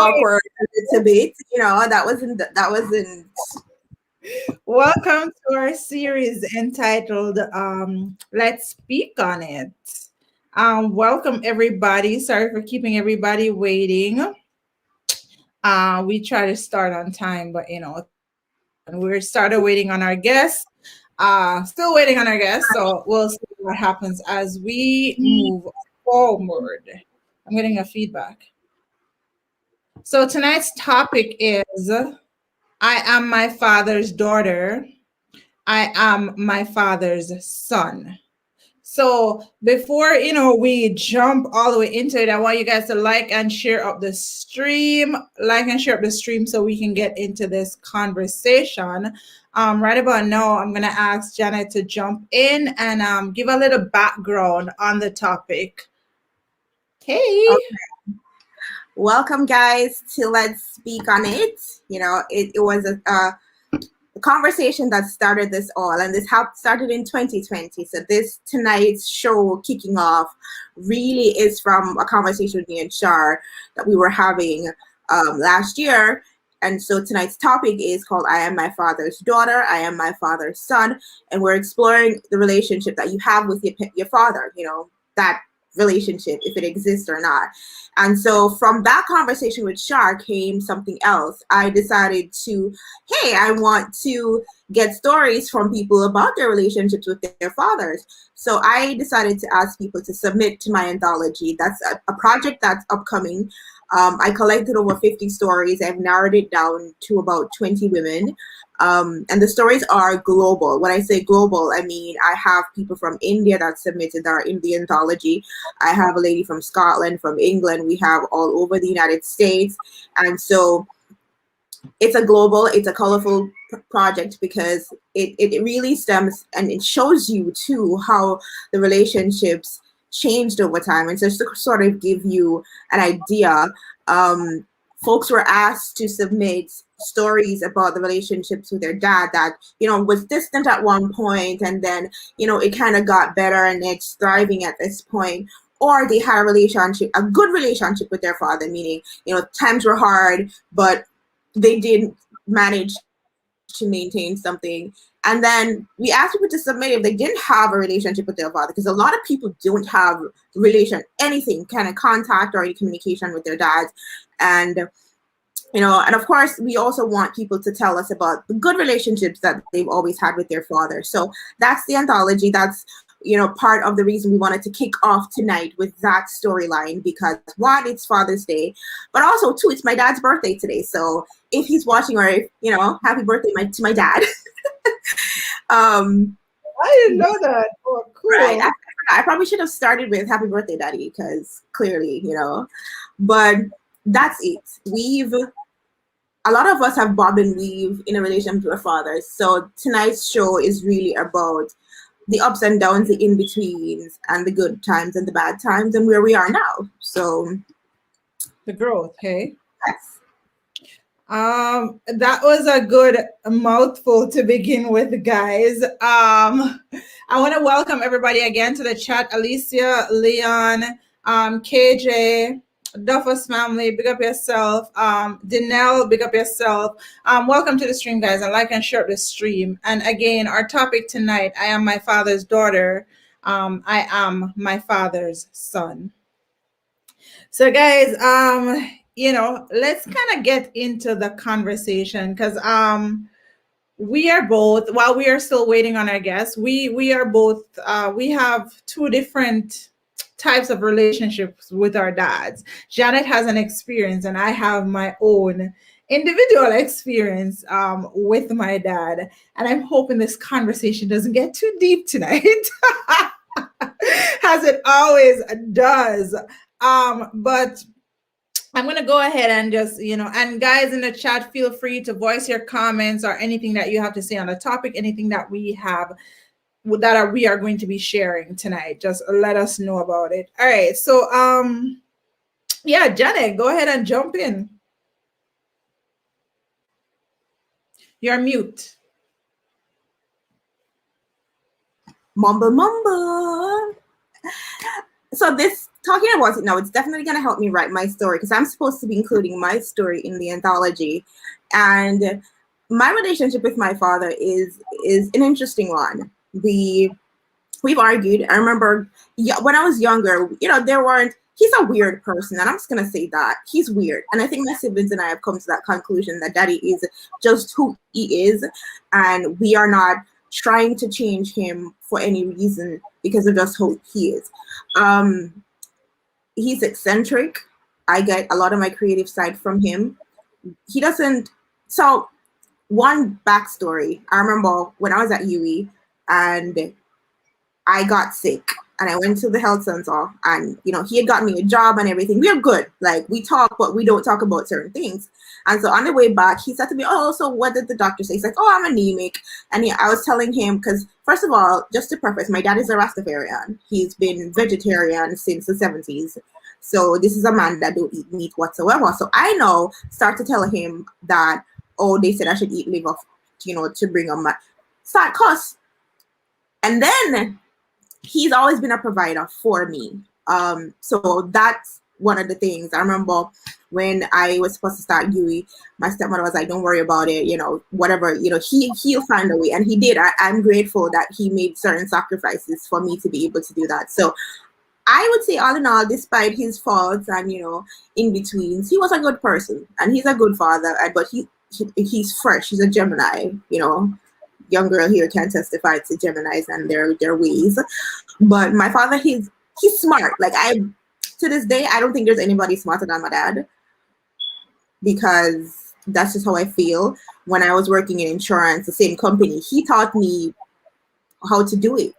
awkward a little bit. That wasn't. Welcome to our series entitled Let's Speak on It. Welcome everybody. Sorry for keeping everybody waiting. We try to start on time, but things happen. We're started waiting on our guests. Still waiting on our guests, so we'll see what happens as we move forward. I'm getting a feedback. So tonight's topic is I am my father's daughter. I am my father's son. So before we jump all the way into it, I want you guys to like and share up the stream, so we can get into this conversation. Right about now, I'm gonna ask Janet to jump in and give a little background on the topic. Hey. Welcome, guys, to Let's Speak on It. It was a conversation that started this all, and this started in 2020. So this tonight's show kicking off really is from a conversation with me and Shar that we were having last year. And so tonight's topic is called I Am My Father's Daughter, I Am My Father's Son. And we're exploring the relationship that you have with your father, that relationship, if it exists or not. And so from that conversation with Shar came something else. I decided hey, I want to get stories from people about their relationships with their fathers. So I decided to ask people to submit to my anthology. That's a project that's upcoming. I collected over 50 stories. I've narrowed it down to about 20 women. And the stories are global. When I say global, I mean I have people from India that submitted that are in the anthology. I have a lady from Scotland, from England. We have all over the United States. And so it's a colorful project because it really stems and it shows you too how the relationships changed over time. And so just to sort of give you an idea, folks were asked to submit stories about the relationships with their dad that, was distant at one point, and then, it kind of got better and it's thriving at this point. Or they had a good relationship with their father, meaning, times were hard, but they did manage to maintain something. And then we asked people to submit if they didn't have a relationship with their father, because a lot of people don't have anything kind of contact or any communication with their dads. And and of course, we also want people to tell us about the good relationships that they've always had with their father. So that's the anthology. That's part of the reason we wanted to kick off tonight with that storyline, because one, it's Father's Day, but also two, it's my dad's birthday today. So if he's watching, or if, happy birthday to my dad. I didn't know that. Oh, cool. Right. I probably should have started with happy birthday, daddy, because clearly, but that's it. A lot of us have bobbed and weave in a relationship with our fathers. So tonight's show is really about the ups and downs, the in-betweens, and the good times and the bad times, and where we are now. So the growth, hey? Yes. That was a good mouthful to begin with, guys. I want to welcome everybody again to the chat. Alicia, Leon, KJ, Duffus family, big up yourself. Danelle, big up yourself. Welcome to the stream, guys, and like and share the stream. And again, our topic tonight, I am my father's daughter. I am my father's son. So guys, let's kind of get into the conversation, because we are both, while we are still waiting on our guests, we are both, we have two different types of relationships with our dads. Janet has an experience and I have my own individual experience with my dad. And I'm hoping this conversation doesn't get too deep tonight, as it always does. But I'm going to go ahead and just, and guys in the chat, feel free to voice your comments or anything that you have to say on the topic, anything that we have we are going to be sharing tonight. Just let us know about it. All right. So, yeah, Janet, go ahead and jump in. You're mute. Mumble. So this talking about it now, it's definitely going to help me write my story because I'm supposed to be including my story in the anthology. And my relationship with my father is an interesting one. We've argued. I remember when I was younger, there weren't. He's a weird person, and I'm just gonna say that he's weird. And I think my siblings and I have come to that conclusion that Daddy is just who he is, and we are not trying to change him for any reason because of just who he is. Um, he's eccentric. I get a lot of my creative side from him. He doesn't. So one backstory. I remember when I was at UE and I got sick and I went to the health center and, he had got me a job and everything. We are good. Like we talk, but we don't talk about certain things. And so on the way back, he said to me, oh, so what did the doctor say? He's like, oh, I'm anemic. And I was telling him, because first of all, just to preface, my dad is a Rastafarian. He's been vegetarian since the 70s. So this is a man that don't eat meat whatsoever. So I start to tell him that, oh, they said I should eat liver, to bring on my start cuss. And then he's always been a provider for me. So that's one of the things. I remember when I was supposed to start UE, my stepmother was like, don't worry about it, whatever, he'll find a way. And he did. I'm grateful that he made certain sacrifices for me to be able to do that. So I would say all in all, despite his faults and, in betweens, he was a good person and he's a good father, but he's fresh. He's a Gemini, young girl here can testify to Geminis and their ways. But my father, he's smart. Like to this day, I don't think there's anybody smarter than my dad because that's just how I feel. When I was working in insurance, the same company, he taught me how to do it.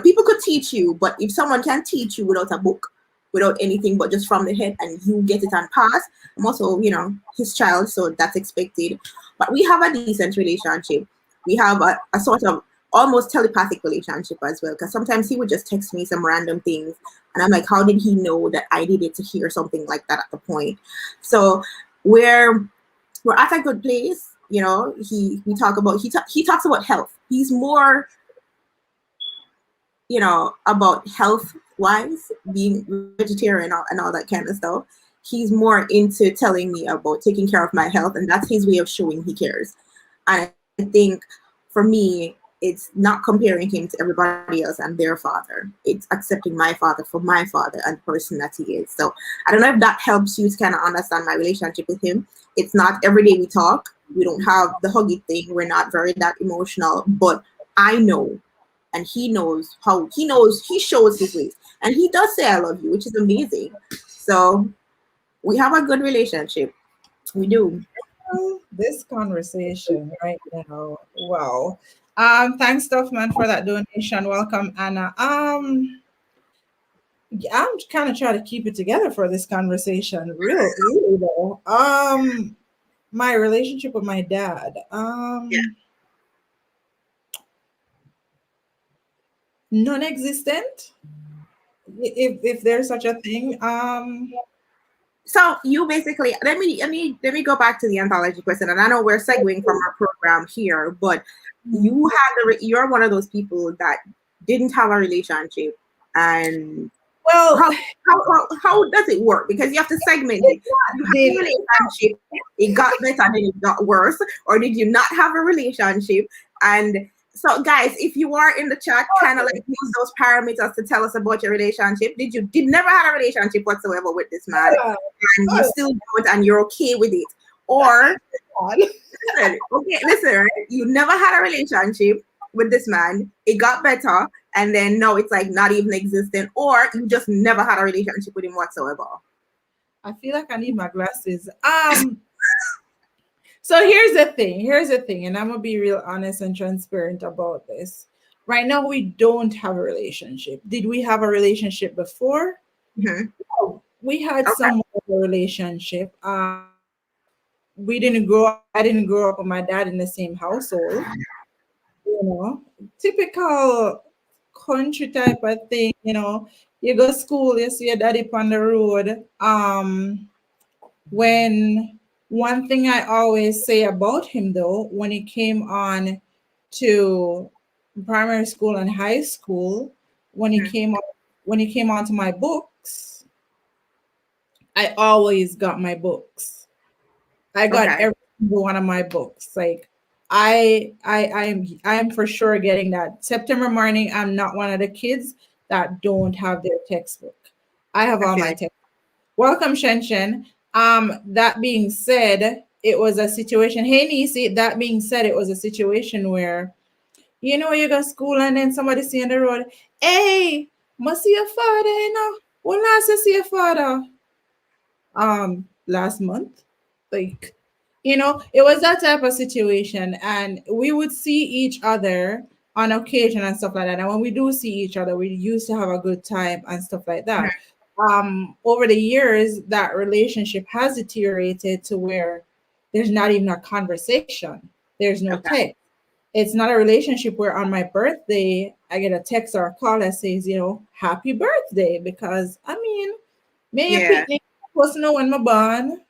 People could teach you, but if someone can teach you without a book, without anything but just from the head and you get it and pass, I'm also, his child, so that's expected. But we have a decent relationship. We have a sort of almost telepathic relationship as well, because sometimes he would just text me some random things and I'm like, how did he know that I needed to hear something like that at the point? So we're at a good place. He talks about health. He's more about health wise, being vegetarian and all that kind of stuff. He's more into telling me about taking care of my health, and that's his way of showing he cares. And I think for me, it's not comparing him to everybody else and their father. It's accepting my father for my father and the person that he is. So I don't know if that helps you to kind of understand my relationship with him. It's not every day we talk. We don't have the huggy thing. We're not very that emotional, but I know. And he knows he shows his ways. And he does say I love you, which is amazing. So we have a good relationship. We do. This conversation right now. Wow. Thanks, Duffman, for that donation. Welcome, Anna. Yeah, I'm kind of trying to keep it together for this conversation. Really though. My relationship with my dad. Non-existent, if there's such a thing. So you basically let me go back to the anthology question, and I know we're segueing from our program here, but you're one of those people that didn't have a relationship, and Well, how does it work? Because you have to segment it. You had a relationship, it got better, then it got worse, or did you not have a relationship? And so, guys, if you are in the chat, kind of like use those parameters to tell us about your relationship. Did never had a relationship whatsoever with this man, and you still do it, and you're okay with it, or listen, right? You never had a relationship with this man, it got better, and then no, it's like not even existent, or you just never had a relationship with him whatsoever. I feel like I need my glasses. So here's the thing, and I'm gonna be real honest and transparent about this. Right now, we don't have a relationship. Did we have a relationship before? Mm-hmm. No, we had somewhat of a relationship. We didn't grow up. I didn't grow up with my dad in the same household. Typical country type of thing. You go to school, you see your daddy on the road. When one thing I always say about him though, when he came on to primary school and high school, when he came on to my books, I always got my books. I got Okay. every single one of my books. Like I am for sure getting that. September morning, I'm not one of the kids that don't have their textbook. I have I all feel my like, textbooks. Welcome, Shenshen. That being said, it was a situation. Hey, Nisi. That being said, it was a situation where you go school and then somebody see on the road, hey, must see your father, When last you see your father? Last month. Like, it was that type of situation, and we would see each other on occasion and stuff like that. And when we do see each other, we used to have a good time and stuff like mhm, that. Over the years, that relationship has deteriorated to where there's not even a conversation, there's no okay. text. It's not a relationship where on my birthday I get a text or a call that says, happy birthday. Because I mean, me a Yeah. picnic supposed to know when my born,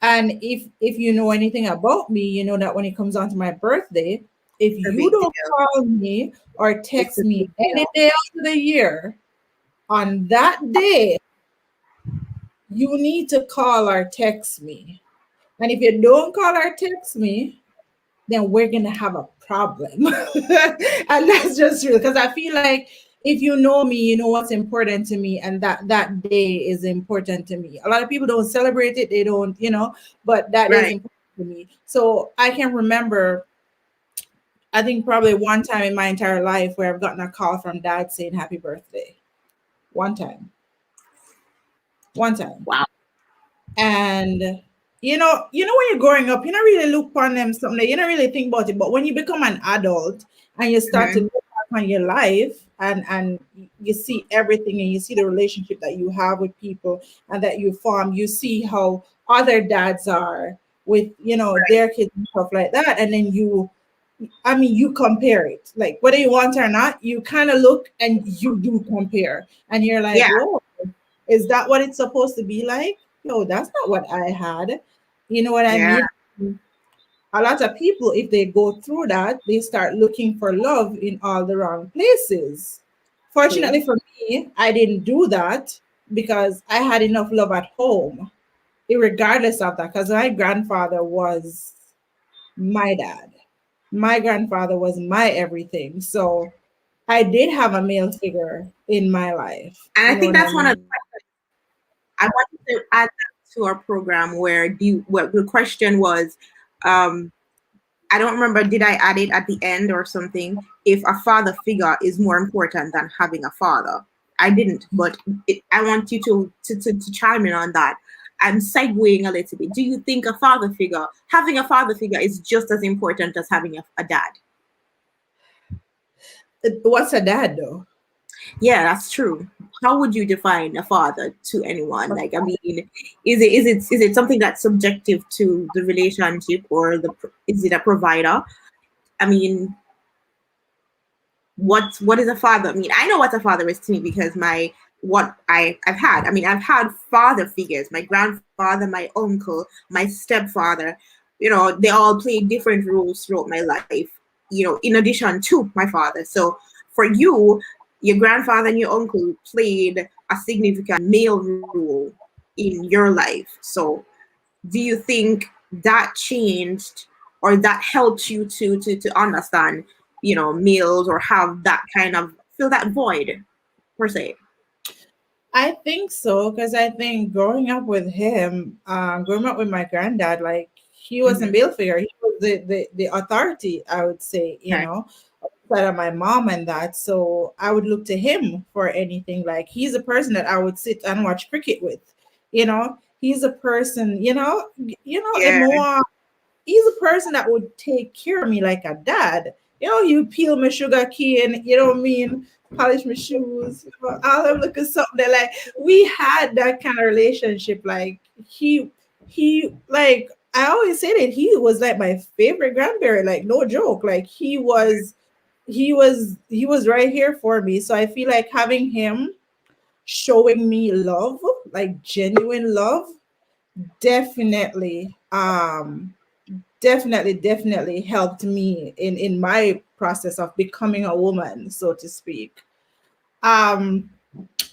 And if you know anything about me, you know that when it comes on to my birthday, if A you big don't deal. call me or It's text a me big any deal. day of the year, on that day, you need to call or text me. And if you don't call or text me, then we're gonna have a problem. And that's just true. Because I feel like if you know me, you know what's important to me, and that day is important to me. A lot of people don't celebrate it, they don't, but that is Right. important to me. So I can remember, I think probably one time in my entire life where I've gotten a call from dad saying happy birthday. One time. One time. Wow. And when you're growing up, you don't really look upon them something, you don't really think about it. But when you become an adult and you start to Mhm. look back on your life, and you see everything, and you see the relationship that you have with people and that you form, you see how other dads are with their kids and stuff like that. And then you compare it, like whether you want or not, you kind of look and you do compare, and you're like, Yeah. whoa, is that what it's supposed to be like? No, that's not what I had. You know what I Yeah. mean? A lot of people, if they go through that, they start looking for love in all the wrong places. True. Fortunately for me, I didn't do that because I had enough love at home, regardless of that, because my grandfather was my dad. My grandfather was my everything. So I did have a male figure in my life. And I You know think what I that's one of mean? the I wanted to add that to our program where the question was, um, I don't remember, did I add it at the end or something? If a father figure is more important than having a father. I didn't, but I want you to chime in on that. I'm segueing a little bit. Do you think having a father figure is just as important as having a dad? What's a dad though? Yeah, that's true. How would you define a father to anyone? Like, I mean, is it something that's subjective to the relationship, or is it a provider? I mean, what is a father? I mean, I know what a father is to me because I've had. I mean, I've had father figures: my grandfather, my uncle, my stepfather. They all played different roles throughout my life. In addition to my father. So for you, your grandfather and your uncle played a significant male role in your life. So do you think that changed, or that helped you to understand, males, or have that kind of fill that void per se? I think so, because I think growing up with my granddad, like he was a Hmm. male figure. He was the authority, I would say, Okay. outside of my mom and that. So I would look to him for anything. Like he's a person that I would sit and watch cricket with. He's a person, Yeah. he's a person that would take care of me like a dad. You peel my sugar cane, you know what I mean? Polish my shoes, all them look at something that like we had that kind of relationship. Like he like I always say that he was like my favorite grandparent, like no joke. Like he was right here for me. So I feel like having him showing me love, like genuine love, definitely definitely helped me in my process of becoming a woman, so to speak. um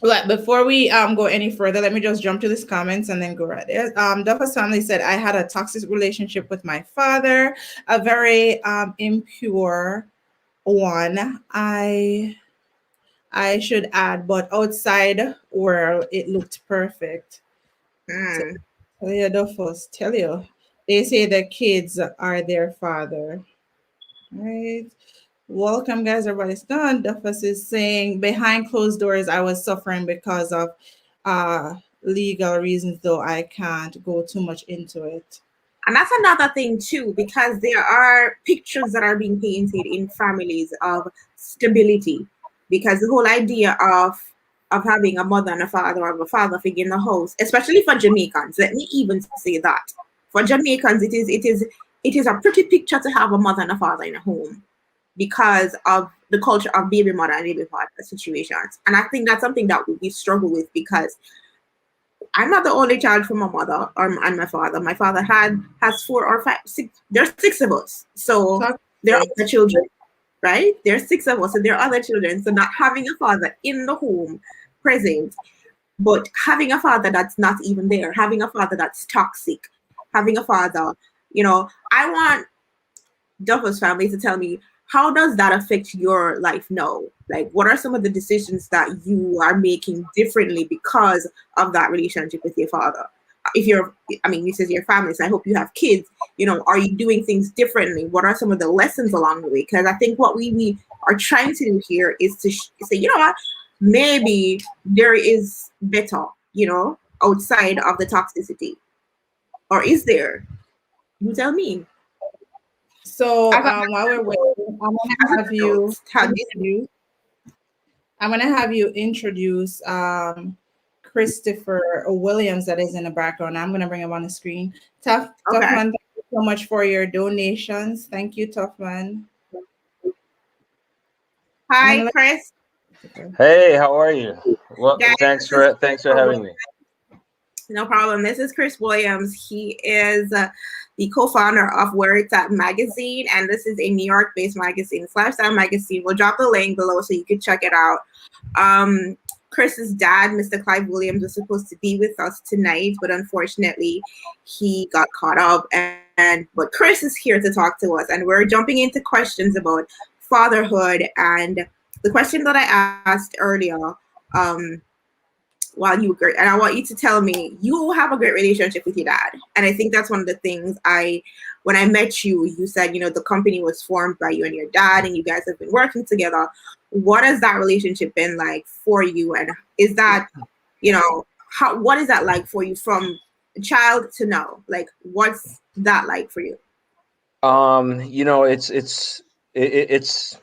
But before we go any further, let me just jump to these comments and then go right there. Duffus family said, I had a toxic relationship with my father, a very impure one. I should add, but outside world it looked perfect. T- Hmm. Tell you, Duffus, tell you. They say the kids are their father. Right. Welcome, guys. Everybody's done. Duffus is saying behind closed doors, I was suffering because of legal reasons, though I can't go too much into it. And that's another thing too, because there are pictures that are being painted in families of stability. Because the whole idea of having a mother and a father, or a father figure in the house, especially for Jamaicans, let me even say that. For Jamaicans, it is a pretty picture to have a mother and a father in a home because of the culture of baby mother and baby father situations. And I think that's something that we struggle with because I'm not the only child from my mother and my father. My father has four or five, six. There's six of us, so Talk there are about other it. children, right? There's six of us, and there are other children. So not having a father in the home present, but having a father that's not even there, having a father that's toxic, having a father, I want Duffer's family to tell me, how does that affect your life now? Like, what are some of the decisions that you are making differently because of that relationship with your father? If you're, I mean, you says your family, so I hope you have kids. Are you doing things differently? What are some of the lessons along the way? Because I think what we are trying to do here is to say, you know what, maybe there is better, outside of the toxicity, or is there? You tell me. So As a, while we're waiting, as an adult, have you introduce. I'm gonna have you introduce Christopher Williams that is in the background. I'm gonna bring him on the screen. Tough okay. man, thank you so much for your donations. Thank you, Tough man. I'm Hi, gonna Chris. let Hey, how are you? Well, Guys, thanks this is for thanks for having me. no problem. This is Chris Williams. He is the co-founder of Where It's At magazine, and this is a New York-based magazine. It's a lifestyle magazine. We'll drop the link below so you can check it out. Chris's dad, Mr. Clive Williams, was supposed to be with us tonight, but unfortunately, he got caught up. But Chris is here to talk to us, and we're jumping into questions about fatherhood. And the question that I asked earlier, um, while you were great, and I want you to tell me you have a great relationship with your dad. And I think that's one of the things when I met you, you said, the company was formed by you and your dad, and you guys have been working together. What has that relationship been like for you? And is that, what is that like for you from a child to now? Like, what's that like for you? It's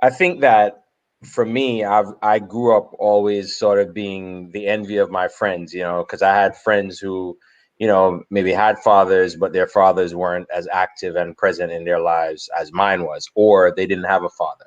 I think that for me, I grew up always sort of being the envy of my friends, because I had friends who, maybe had fathers, but their fathers weren't as active and present in their lives as mine was, or they didn't have a father.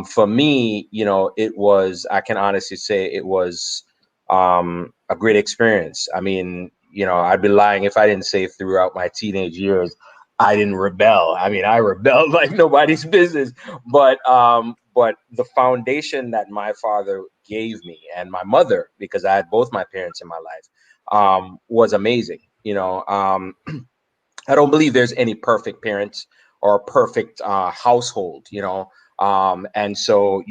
For me, it was, I can honestly say it was a great experience. I mean, I'd be lying if I didn't say throughout my teenage years I didn't rebel. I mean, I rebelled like nobody's business. But the foundation that my father gave me and my mother, because I had both my parents in my life, was amazing. I don't believe there's any perfect parents or a perfect household, and so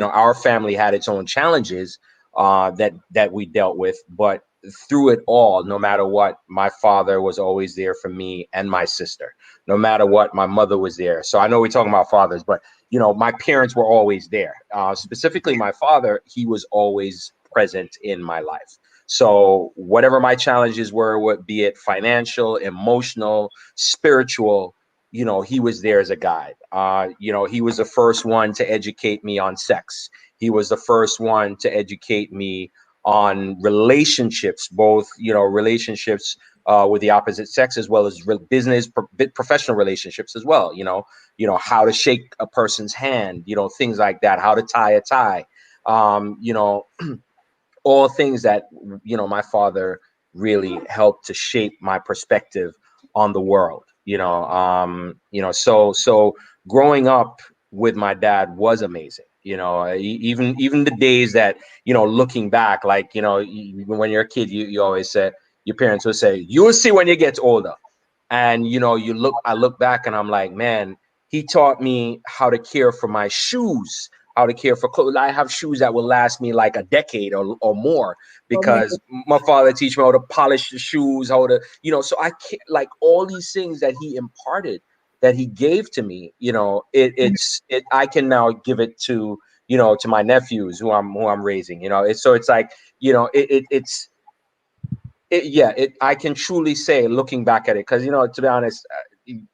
our family had its own challenges that we dealt with, but through it all, no matter what, my father was always there for me and my sister. No matter what, my mother was there. So I know we're talking about fathers, but my parents were always there. Specifically, my father, he was always present in my life. So whatever my challenges were, what be it financial, emotional, spiritual, he was there as a guide. He was the first one to educate me on sex. He was the first one to educate me on relationships, both relationships with the opposite sex as well as business, professional relationships as well. How to shake a person's hand, things like that. How to tie a tie. Um, you know, all things that my father really helped to shape my perspective on the world. So growing up with my dad was amazing. Even the days that, looking back, like, when you're a kid, you always say, your parents will say, you will see when you get older. And, I look back and I'm like, man, he taught me how to care for my shoes, how to care for clothes. I have shoes that will last me like a decade or more, Oh my because my father teach me how to polish the shoes, how to, so I can't, like, all these things that he imparted, that he gave to me, I can now give it to, to my nephews who I'm raising, it's like, I can truly say, looking back at it, because, to be honest,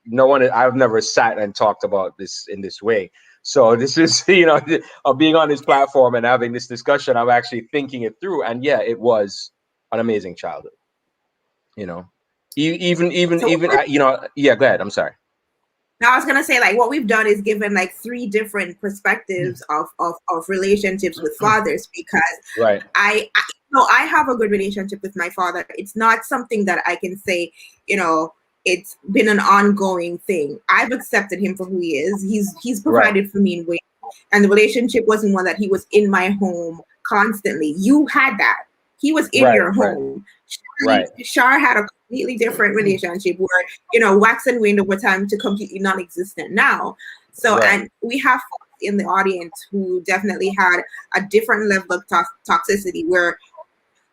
no one, I've never sat and talked about this in this way. So this is, being on this platform and having this discussion, I'm actually thinking it through. And yeah, it was an amazing childhood, you know. So Yeah, go ahead. I'm sorry. now I was gonna say, like, what we've done is given like three different perspectives of relationships with fathers, because Right. I have a good relationship with my father. It's not something that I can say, it's been an ongoing thing. I've accepted him for who he is. He's provided for me in ways, and the relationship wasn't one that he was in my home constantly. You had that. He was in Right, your right, home. right. Shar had a completely different relationship where, wax and wane over time to completely non-existent now. So, Right. and we have folks in the audience who definitely had a different level of toxicity where,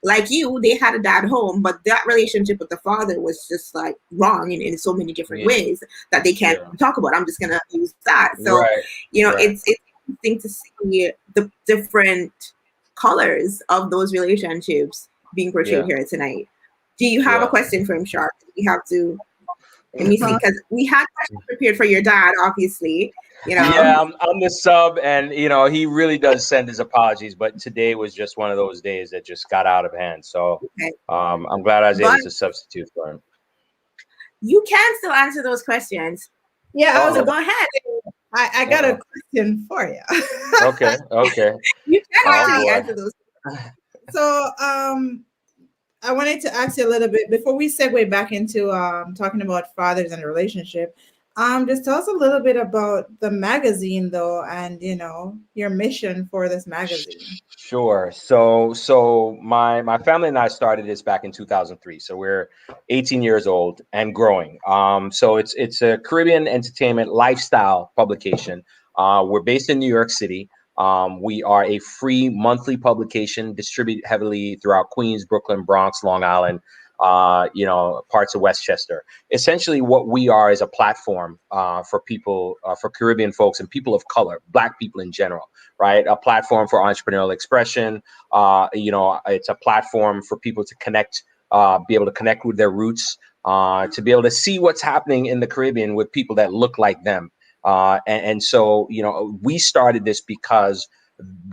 like you, they had a dad home, but that relationship with the father was just like wrong in so many different Yeah. ways that they can't Yeah. talk about. I'm just gonna use that. So, Right. Right. it's interesting to see the different colors of those relationships being portrayed Yeah. here tonight. Do you have a Yeah. question for him, Sharp? We have to, let me see, God. because we had questions prepared for your dad, obviously. Yeah, I'm the sub, and he really does send his apologies, but today was just one of those days that just got out of hand. So Okay. I'm glad I was But able to substitute for him. you can still answer those questions. Yeah, I was So Uh-oh. about go ahead. I got a Uh-oh. question for you. Okay. Okay. You can Oh actually boy. answer those. So I wanted to ask you a little bit before we segue back into talking about fathers and the relationship. Just tell us a little bit about the magazine, though, and your mission for this magazine. Sure. So my family and I started this back in 2003. So we're 18 years old and growing. So it's a Caribbean entertainment lifestyle publication. We're based in New York City. We are a free monthly publication distributed heavily throughout Queens, Brooklyn, Bronx, Long Island, parts of Westchester. Essentially, what we are is a platform for people, for Caribbean folks and people of color, Black people in general, right? A platform for entrepreneurial expression. It's a platform for people to connect, be able to connect with their roots, to be able to see what's happening in the Caribbean with people that look like them. And so, we started this because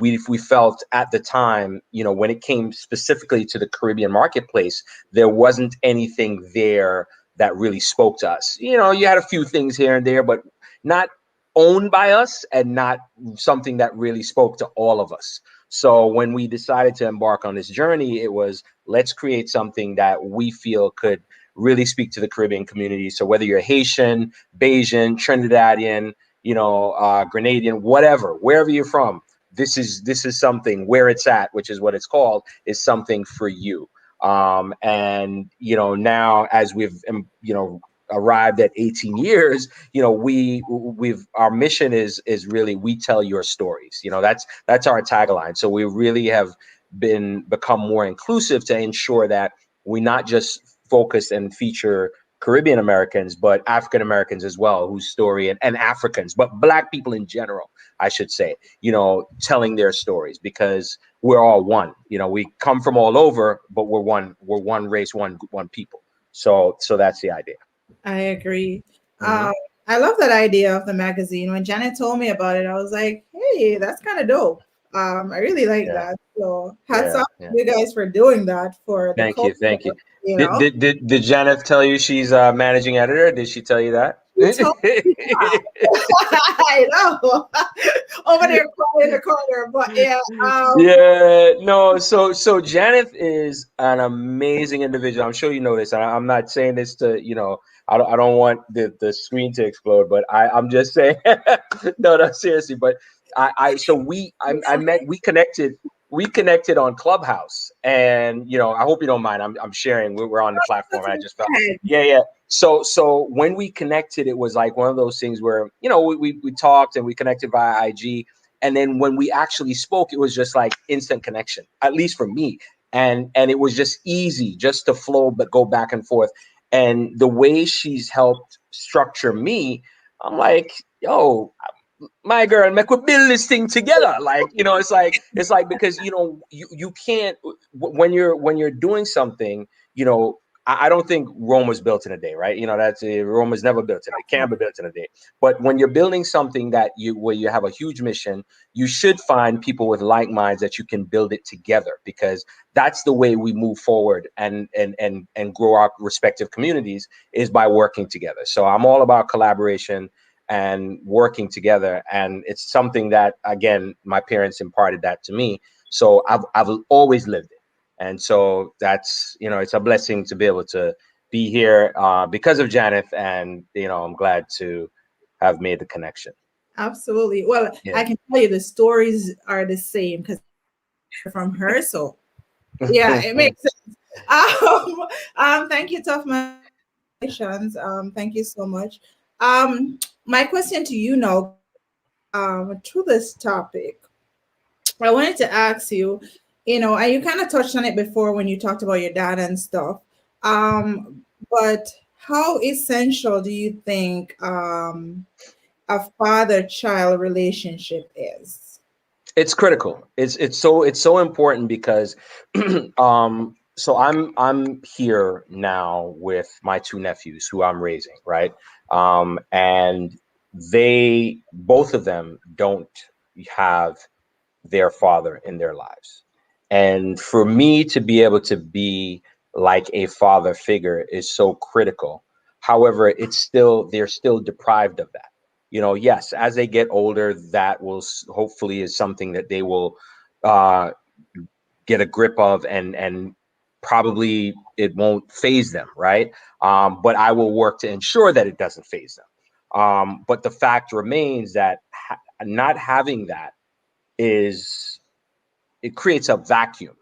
we felt at the time, when it came specifically to the Caribbean marketplace, there wasn't anything there that really spoke to us. You had a few things here and there, but not owned by us and not something that really spoke to all of us. So when we decided to embark on this journey, it was, let's create something that we feel could really speak to the Caribbean community. So whether you're Haitian, Bajan, Trinidadian, Grenadian, whatever, wherever you're from, this is something, where it's at, which is what it's called, is something for you. And now, as we've arrived at 18 years, we've our mission is really, we tell your stories. That's our tagline. So we really have become more inclusive to ensure that we not just focus and feature Caribbean Americans, but African Americans as well, whose story, and Africans, but Black people in general, I should say, telling their stories, because we're all one. We come from all over, but we're one race, one people. So that's the idea. I agree. Hmm. I love that idea of the magazine. When Janet told me about it, I was like, "Hey, that's kind of dope." I really like Yeah, that. So, hats yeah, off yeah. to you guys for doing that for the Thank you, culture. thank you. You Did know, did did, did Janet tell you she's managing editor? Did she tell you that? you told me that. I know. Over there crying in the corner, but yeah. Yeah, no. So Janet is an amazing individual. I'm sure you know this. I'm not saying this to, I don't want the screen to explode, but I'm just saying, no, seriously. But I met, we connected on Clubhouse, and I hope you don't mind. I'm sharing. We're on the platform, and I just felt, yeah. So when we connected, it was like one of those things where we talked and we connected via IG, and then when we actually spoke, it was just like instant connection, at least for me, and it was just easy just to flow, but go back and forth. And the way she's helped structure me, I'm like, yo, my girl, make we build this thing together. Like, it's like because you can't when you're doing something, I don't think Rome was built in a day, right? That's Rome was never built in a day, can't be built in a day. But when you're building something where you have a huge mission, you should find people with like minds that you can build it together, because that's the way we move forward and grow our respective communities, is by working together. So I'm all about collaboration and working together, and it's something that, again, my parents imparted that to me, so I've always lived it. And so that's, it's a blessing to be able to be here because of Janeth, and I'm glad to have made the connection. Absolutely. Well, Yeah. I can tell you the stories are the same because from her. So yeah, it makes sense. Thank you, Tough Man. Thank you so much. My question to you now, to this topic, I wanted to ask you, and you kind of touched on it before when you talked about your dad and stuff. But how essential do you think a father-child relationship is? It's critical. It's so important because so I'm here now with my two nephews who I'm raising, right? And they, both of them, don't have their father in their lives. And for me to be able to be like a father figure is so critical. However, they're still deprived of that. Yes, as they get older, that will hopefully is something that they will uh, get a grip of, and probably it won't phase them, right? But I will work to ensure that it doesn't phase them. But the fact remains that not having that is it creates a vacuum,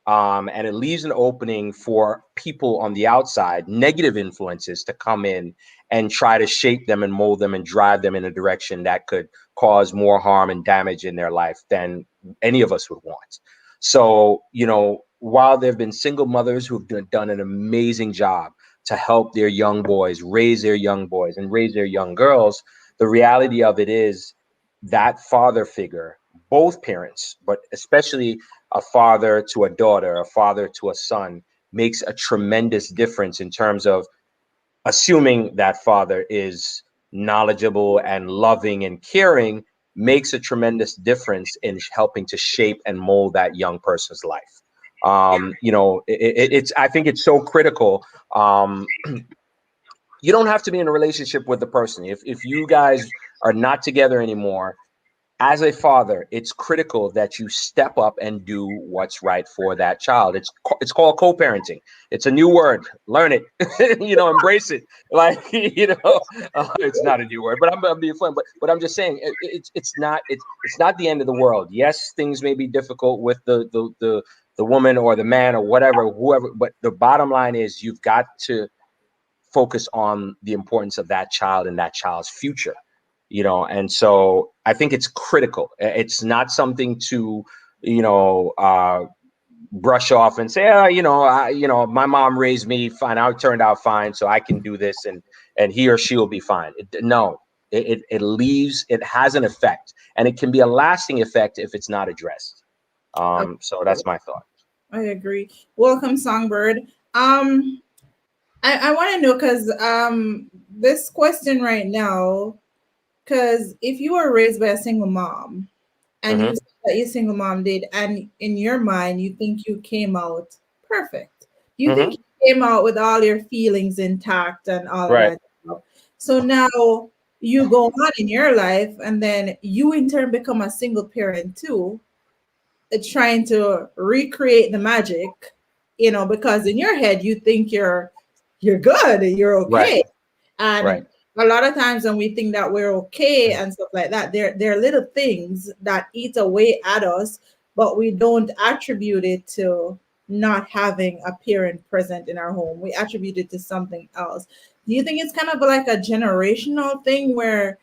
and it leaves an opening for people on the outside, negative influences, to come in and try to shape them and mold them and drive them in a direction that could cause more harm and damage in their life than any of us would want. So, while there have been single mothers who have done an amazing job to help their young boys, raise their young boys and raise their young girls, the reality of it is that father figure, both parents, but especially a father to a daughter, a father to a son, makes a tremendous difference in terms of, assuming that father is knowledgeable and loving and caring, makes a tremendous difference in helping to shape and mold that young person's life. It's I think it's so critical. You don't have to be in a relationship with the person. If you guys are not together anymore, as a father, it's critical that you step up and do what's right for that child. It's called co-parenting. It's a new word. Learn it. Embrace it. Like it's not a new word, but I'm being fun. But I'm just saying it's not the end of the world. Yes, things may be difficult with the woman or the man or whatever, whoever. But the bottom line is you've got to focus on the importance of that child and that child's future. And so I think it's critical. It's not something to brush off and say, my mom raised me fine, I turned out fine, so I can do this, and he or she will be fine. No, it leaves, it has an effect, and it can be a lasting effect if it's not addressed. So that's my thought. I agree. Welcome, Songbird. I want to know, because this question right now, because if you were raised by a single mom and you Mm-hmm. said that your single mom did, and in your mind you think you came out perfect, you think Mm-hmm. you came out with all your feelings intact and all of Right. that stuff. So now you go on in your life, and then you in turn become a single parent too, trying to recreate the magic, because in your head you think you're good, you're Right. okay, and Right. a lot of times when we think that we're okay and stuff like that, there are little things that eat away at us, but we don't attribute it to not having a parent present in our home. We attribute it to something else. Do you think it's kind of like a generational thing where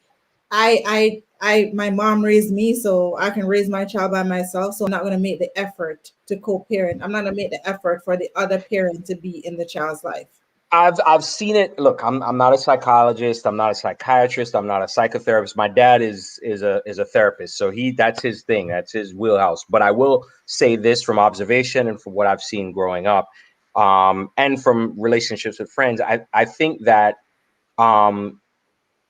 my mom raised me, so I can raise my child by myself. So I'm not going to make the effort to co-parent. I'm not going to make the effort for the other parent to be in the child's life. I've seen it. Look, I'm not a psychologist. I'm not a psychiatrist. I'm not a psychotherapist. My dad is a therapist, so that's his thing. That's his wheelhouse. But I will say this from observation and from what I've seen growing up, and from relationships with friends. I think that um,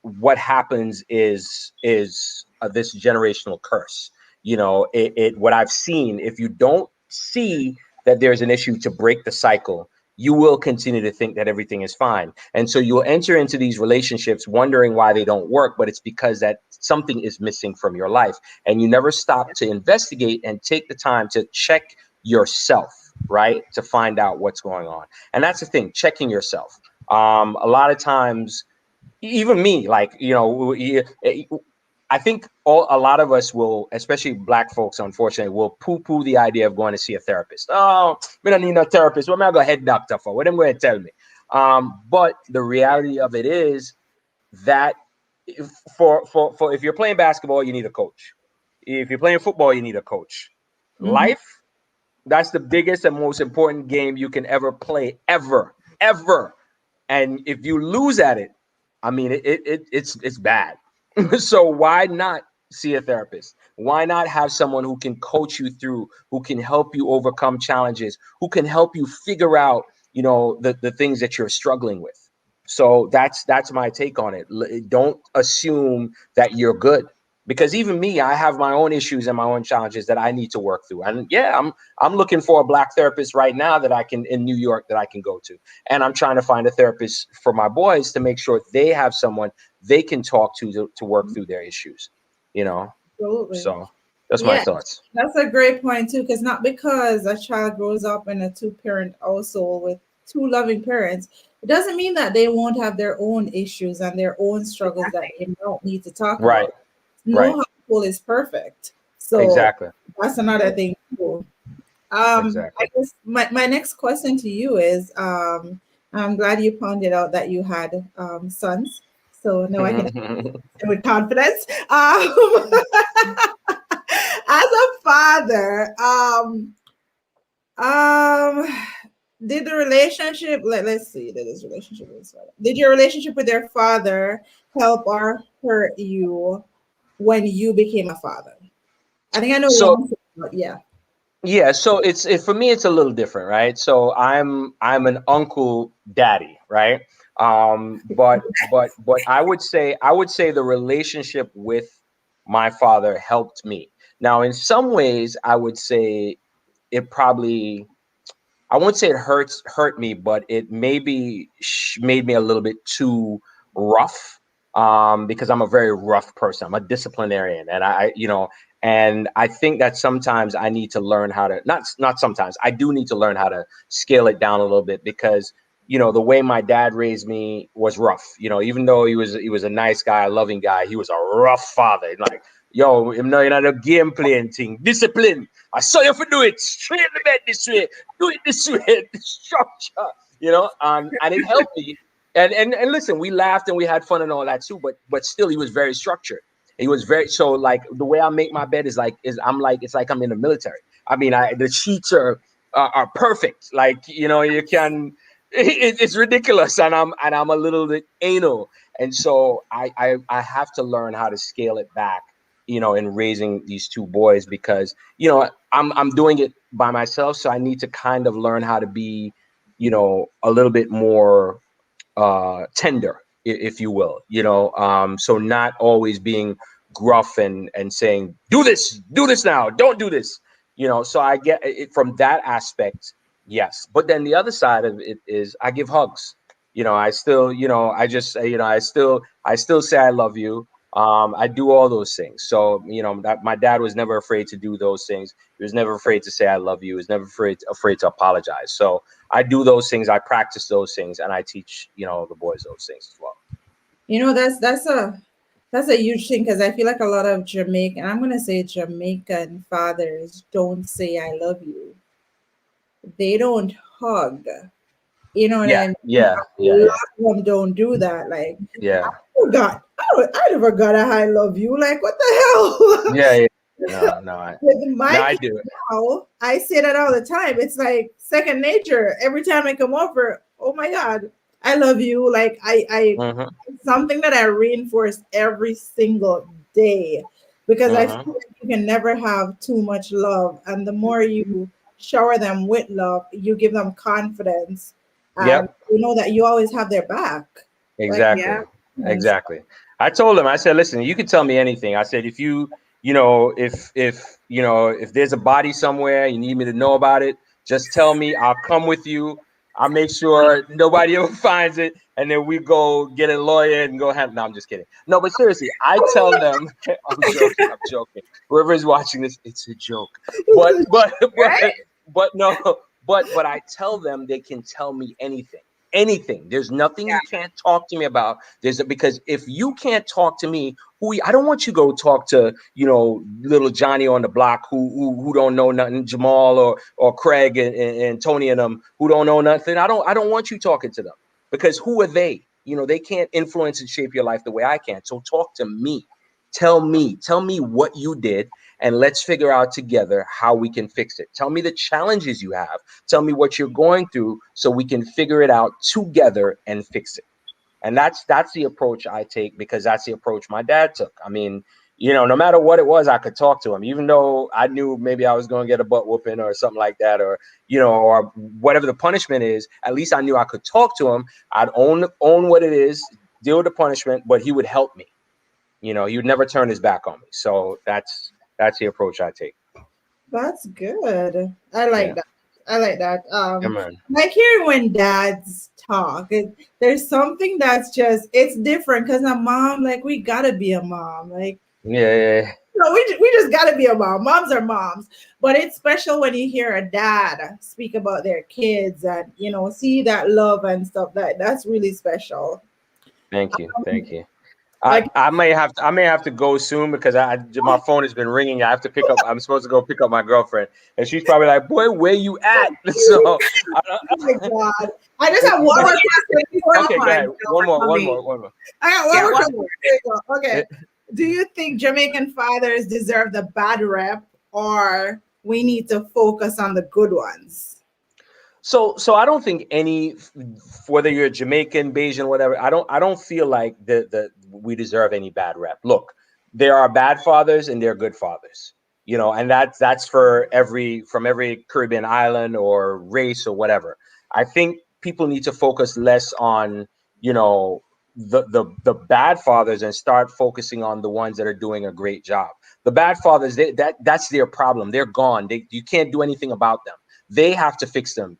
what happens is this generational curse. What I've seen, if you don't see that there's an issue to break the cycle, you will continue to think that everything is fine, and so you'll enter into these relationships wondering why they don't work, but it's because that something is missing from your life, and you never stop to investigate and take the time to check yourself, right, to find out what's going on. And that's the thing, checking yourself. A lot of times, even me, like, I think a lot of us will, especially black folks, unfortunately, will poo-poo the idea of going to see a therapist. Oh, we don't need no therapist. What am I going to head doctor for? What am I going to tell me? But the reality of it is that for if you're playing basketball, you need a coach. If you're playing football, you need a coach. Mhm. Life, that's the biggest and most important game you can ever play, ever. And if you lose at it, I mean, it's bad. So why not see a therapist? Why not have someone who can coach you through, who can help you overcome challenges, who can help you figure out, the things that you're struggling with? So that's my take on it. Don't assume that you're good, because even me, I have my own issues and my own challenges that I need to work through. And yeah, I'm looking for a black therapist right now that I can in New York that I can go to. And I'm trying to find a therapist for my boys to make sure they have someone they can talk to work through their issues, you know. Absolutely. So that's my Yeah, thoughts. that's a great point too, because not because a child grows up in a two-parent household with two loving parents, it doesn't mean that they won't have their own issues and their own struggles that they don't need to talk Right, about. No right. household is perfect. So Exactly. that's another thing too. I Exactly. guess my next question to you is, I'm glad you pointed out that you had sons. So now I can say with confidence. As a father, um, did the relationship, let's see, did his relationship with his father, did your relationship with your father help or hurt you when you became a father? I think I know the So answer, but yeah. yeah, so for me it's a little different, right? So I'm an uncle daddy, right? But I would say the relationship with my father helped me. Now, in some ways, I would say it probably, I won't say it hurt me, but it maybe made me a little bit too rough, because I'm a very rough person. I'm a disciplinarian, and and I think that sometimes I need to learn how to, not sometimes, I do need to learn how to scale it down a little bit, because the way my dad raised me was rough. Even though he was a nice guy, a loving guy, he was a rough father. Like, yo, you're not a game playing thing, discipline. I saw you for do it straight in the bed this way, do it this way, the structure, and it helped me. And listen, we laughed and we had fun and all that too, but still, he was very structured. He was very, so, like, the way I make my bed I'm like, it's like I'm in the military. I mean, the sheets are perfect. Like, you can. It's ridiculous, and I'm a little bit anal, and so I have to learn how to scale it back, in raising these two boys, because I'm doing it by myself, so I need to kind of learn how to be, a little bit more tender, if you will, so not always being gruff and saying, do this now, don't do this, so I get it from that aspect. Yes, but then the other side of it is I give hugs. I still, I just, I still say I love you. I do all those things. So, that my dad was never afraid to do those things. He was never afraid to say I love you. He was never afraid to apologize. So I do those things. I practice those things, and I teach, the boys those things as well. That's a huge thing because I feel like a lot of Jamaican, I'm gonna say Jamaican fathers don't say I love you. They don't hug. You know what Yeah, I mean? yeah, A yeah, yeah, lot of them don't do that. Like, yeah, forgot. I never got a I love you. Like, what the yeah, hell? yeah. No, no, With no, my I kids do it. now, I say that all the time. It's like second nature. Every time I come over, oh my God, I love you. Like Mm-hmm, it's something that I reinforce every single day because I mm-hmm. feel like you can never have too much love. And the more you shower them with love, you give them confidence and Yep. you know that you always have their back. Like, Exactly. Yeah. and Exactly. I told him, I said, listen, you can tell me anything. I said, if you, if there's a body somewhere, you need me to know about it, just tell me. I'll come with you. I'll make sure nobody ever finds it. And then we go get a lawyer and go have, no, I'm just kidding. No, but seriously, I tell them, I'm joking. I'm joking. Whoever is watching this, it's a joke. But, but, right? but no, but I tell them they can tell me anything. Anything. There's nothing Yeah. you can't talk to me about. Because if you can't talk to me, I don't want you to go talk to little Johnny on the block who don't know nothing, Jamal or Craig and Tony and them who don't know nothing. I don't want you talking to them because who are they? They can't influence and shape your life the way I can. So talk to me. Tell me what you did, and let's figure out together how we can fix it. Tell me the challenges you have. Tell me what you're going through so we can figure it out together and fix it. And that's the approach I take because that's the approach my dad took. I mean, no matter what it was, I could talk to him, even though I knew maybe I was going to get a butt whooping or something like that, or whatever the punishment is. At least I knew I could talk to him. I'd own what it is, deal with the punishment, but he would help me. He would never turn his back on me. So that's the approach I take. That's good. I like Yeah, that. I like that. yeah, man. Like hearing when dads talk, there's something that's just it's different because a mom, like we gotta be a mom. Like Yeah, yeah, no, we just gotta be a mom. Moms are moms, but it's special when you hear a dad speak about their kids and see that love and stuff. That's really special. thank you, thank you. I, Like I may have to go soon because my phone has been ringing. I have to pick up. I'm supposed to go pick up my girlfriend, and she's probably like, "Boy, where you at?" So, I oh my don't, god, I just have one But more question before one you okay, go. go more, ahead. One more, for one me. more, one more. I got one Yeah, more one question more. before you go. Eh, Okay. Do you think Jamaican fathers deserve the bad rep or we need to focus on the good ones? So I don't think whether you're Jamaican, Bayesian, whatever. I don't feel like the we deserve any bad rep. Look, there are bad fathers and there are good fathers. And that's from every Caribbean island or race or whatever. I think people need to focus less on you know the bad fathers and start focusing on the ones that are doing a great job. The bad fathers, that's their problem. They're gone. You can't do anything about them. They have to fix them.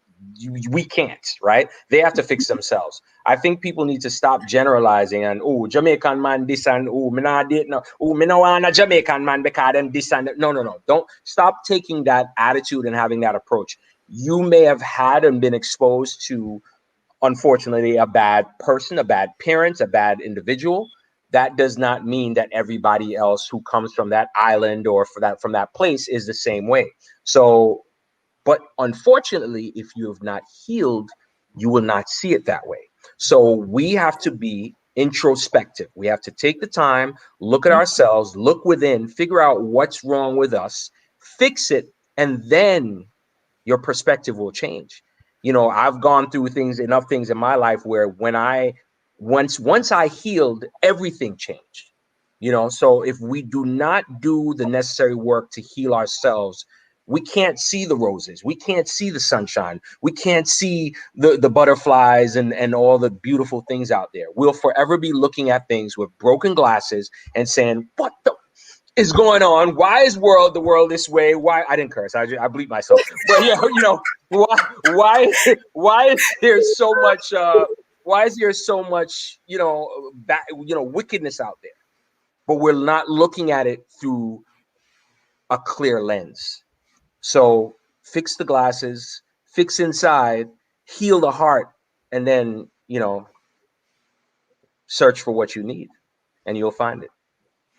We can't, right? They have to fix themselves. I think people need to stop generalizing and Jamaican man this and me not date no me no want a Jamaican man because them this and that. No, no, no. Don't stop taking that attitude and having that approach. You may have had and been exposed to, unfortunately, a bad person, a bad parent, a bad individual. That does not mean that everybody else who comes from that island or from that place is the same way. So, but unfortunately, if you have not healed, you will not see it that way. So we have to be introspective. We have to take the time, look at ourselves, look within, figure out what's wrong with us, fix it, and then your perspective will change. I've gone through enough things in my life where when I once I healed, everything changed. So if we do not do the necessary work to heal ourselves, we can't see the roses, we can't see the sunshine, we can't see the butterflies and all the beautiful things out there. We'll forever be looking at things with broken glasses and saying, what the is going on? Why is the world this way? Why? I didn't curse. I bleep myself. But yeah, why is there so much wickedness out there? But we're not looking at it through a clear lens. So fix the glasses, fix inside, heal the heart, and then search for what you need, and you'll find it.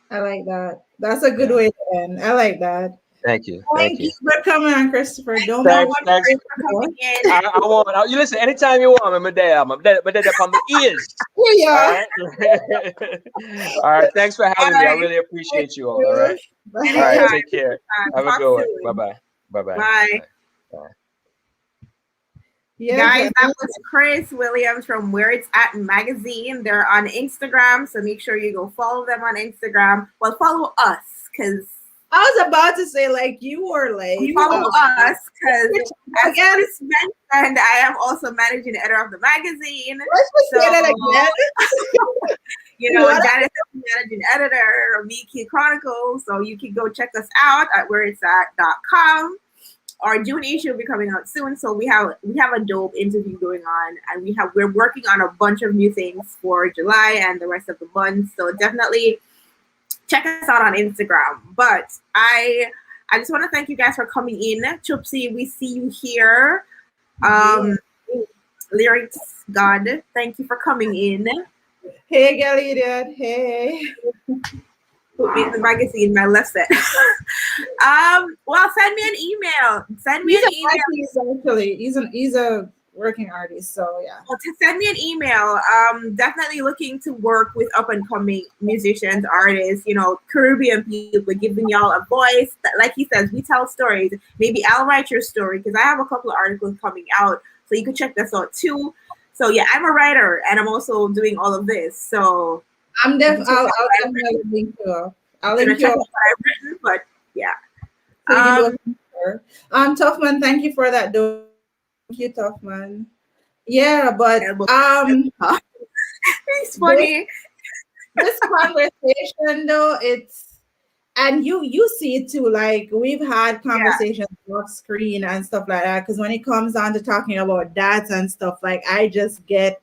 I like that. That's a good Yeah. way to end. I like that. Thank you. Thank Thank you you. for coming on, Christopher. Thanks Don't so mind Thanks. much, Thanks. Chris, for coming in. I want you listen anytime you want. I'm there. I'm there upon the ears. Here you All are. right. All right. Thanks for All having me. I right. really Thank appreciate you all. All right. you. All right. Bye. Anytime. Take care. Have a Talk good one. Bye soon. bye. Bye bye. Bye. Bye. Yeah, Guys, that guys. was Chris Williams from Where It's At Magazine. They're on Instagram, so make sure you go follow them on Instagram. Well, follow us because I was about to say, like, you were like, follow us because as again, Chris mentioned, I am also managing editor of the magazine. let's just say that again. What? Janice is managing editor of Miki Chronicles, so you can go check us out at whereitsat.com. Our June issue will be coming out soon, so we have a dope interview going on, and we're working on a bunch of new things for July and the rest of the month. So definitely check us out on Instagram. But I just want to thank you guys for coming in. Chupsy, we see you here. Lyrics God, thank you for coming in. Hey, Gally, Dad. Hey. Put me in the magazine, my left set. Well, send me an email. Send me an email. Actually, he's a working artist, so yeah. Well, to send me an email. Definitely looking to work with up and coming musicians, artists, Caribbean people, giving y'all a voice. Like he says, we tell stories. Maybe I'll write your story because I have a couple of articles coming out, so you can check this out too. So yeah, I'm a writer and I'm also doing all of this. So I'll definitely link you up. I'll link you up. What I've written, but yeah. So you can do it. Tough man, thank you for that. Thank you, Tough man. Yeah, but it's funny. This conversation though, and you see it too. Like we've had conversations off screen and stuff like that. Because when it comes on to talking about dads and stuff, like I just get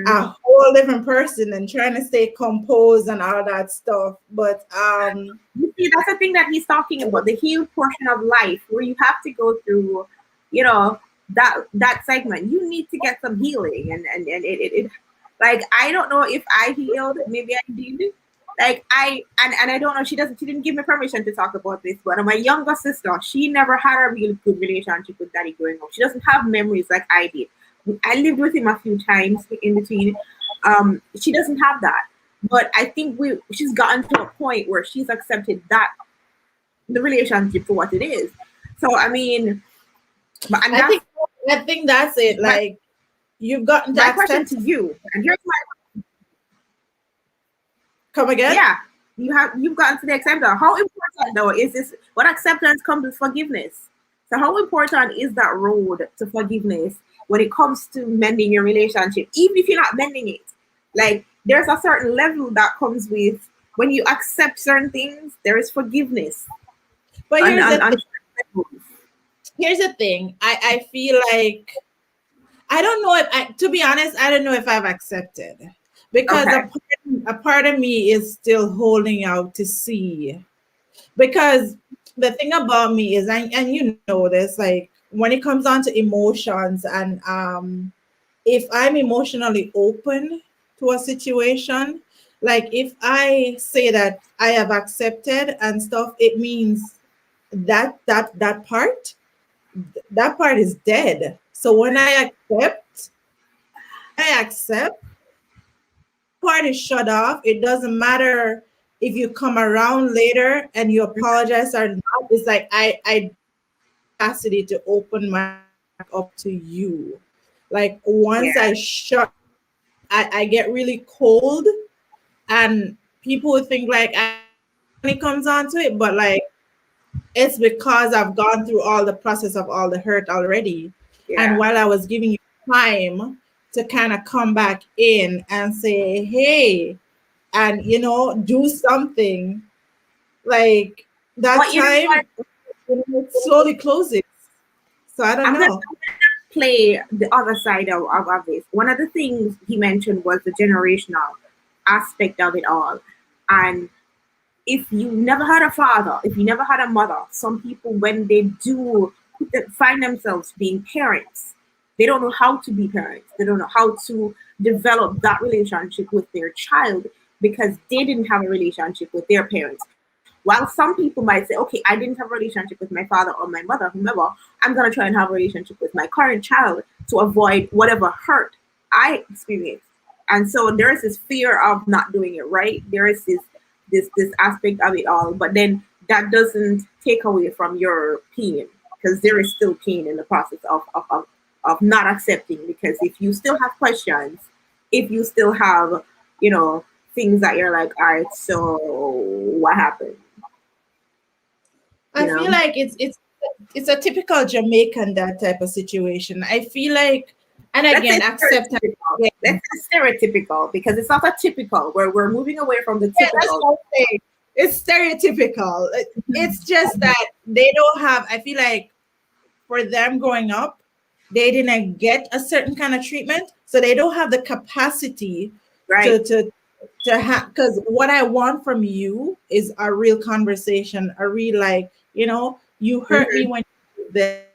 a whole different person and trying to stay composed and all that stuff. But you see, that's the thing that he's talking about, the healed portion of life where you have to go through, that segment. You need to get some healing and it like I don't know if I healed, maybe I did. Like I don't know, she didn't give me permission to talk about this, but my younger sister, she never had a really good relationship with daddy growing up. She doesn't have memories like I did. I lived with him a few times in between. She doesn't have that, but I think she's gotten to a point where she's accepted that the relationship for what it is. So I mean, I think that's it. Like you've gotten to my question to you, and here's my come again. Yeah, you've gotten to the acceptance. How important though is this? What acceptance comes with forgiveness? So how important is that road to forgiveness when it comes to mending your relationship, even if you're not mending it? Like there's a certain level that comes with when you accept certain things, there is forgiveness. But here's the thing. I feel like I don't know if to be honest, I don't know if I've accepted because a part of me is still holding out to see. Because the thing about me is, and you know this, like when it comes down to emotions and if I'm emotionally open to a situation, like if I say that I have accepted and stuff, it means that part is dead. So when I accept, part is shut off. It doesn't matter if you come around later and you apologize or not. It's like I capacity to open my up to you. Like once I shut, I get really cold, and people would think like when it comes on to it, but like it's because I've gone through all the process of all the hurt already. And while I was giving you time to kind of come back in and say, hey, and do something, like that time slowly closes. So I don't know. Play the other side of this. One of the things he mentioned was the generational aspect of it all. And if you never had a father, if you never had a mother, some people, when they do find themselves being parents, They don't know how to be parents. They don't know how to develop that relationship with their child because they didn't have a relationship with their parents. While some people might say, okay, I didn't have a relationship with my father or my mother, whomever, I'm going to try and have a relationship with my current child to avoid whatever hurt I experienced. And so there is this fear of not doing it right. There is this aspect of it all. But then that doesn't take away from your pain because there is still pain in the process of not accepting. Because if you still have questions, if you still have, you know, things that you're like, all right, so what happened? I feel like it's a typical Jamaican that type of situation. I feel like, and Let's say again, accept. stereotypical. Let's say stereotypical because it's not a typical where we're moving away from the Yeah, that's typical. what I'm saying. It's stereotypical. It's just that they don't have, I feel like for them growing up, they didn't get a certain kind of treatment. So they don't have the capacity Right. to have, because what I want from you is a real conversation, a real, like, you hurt me when you did this.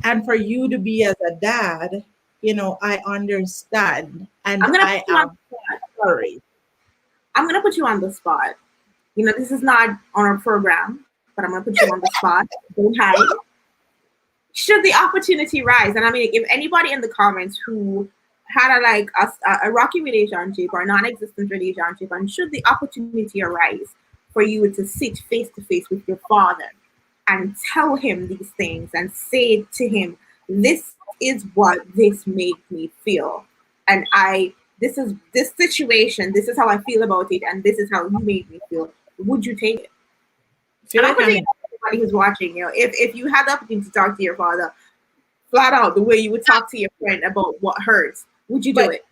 And for you to be as a dad, I understand. And I'm gonna put I you on am sorry. I'm gonna put you on the spot. You know, this is not on our program, but I'm gonna put you on the spot. Don't hide. Should the opportunity rise, and I mean, if anybody in the comments who had a rocky relationship or non-existent relationship, and should the opportunity arise for you to sit face to face with your father and tell him these things and say to him, this is what this made me feel, and this is this situation, this is how I feel about it, and this is how you made me feel. Would you take it? Feel And I'm like putting everybody who's watching, if you had the opportunity to talk to your father flat out the way you would talk to your friend about what hurts, would you do but it?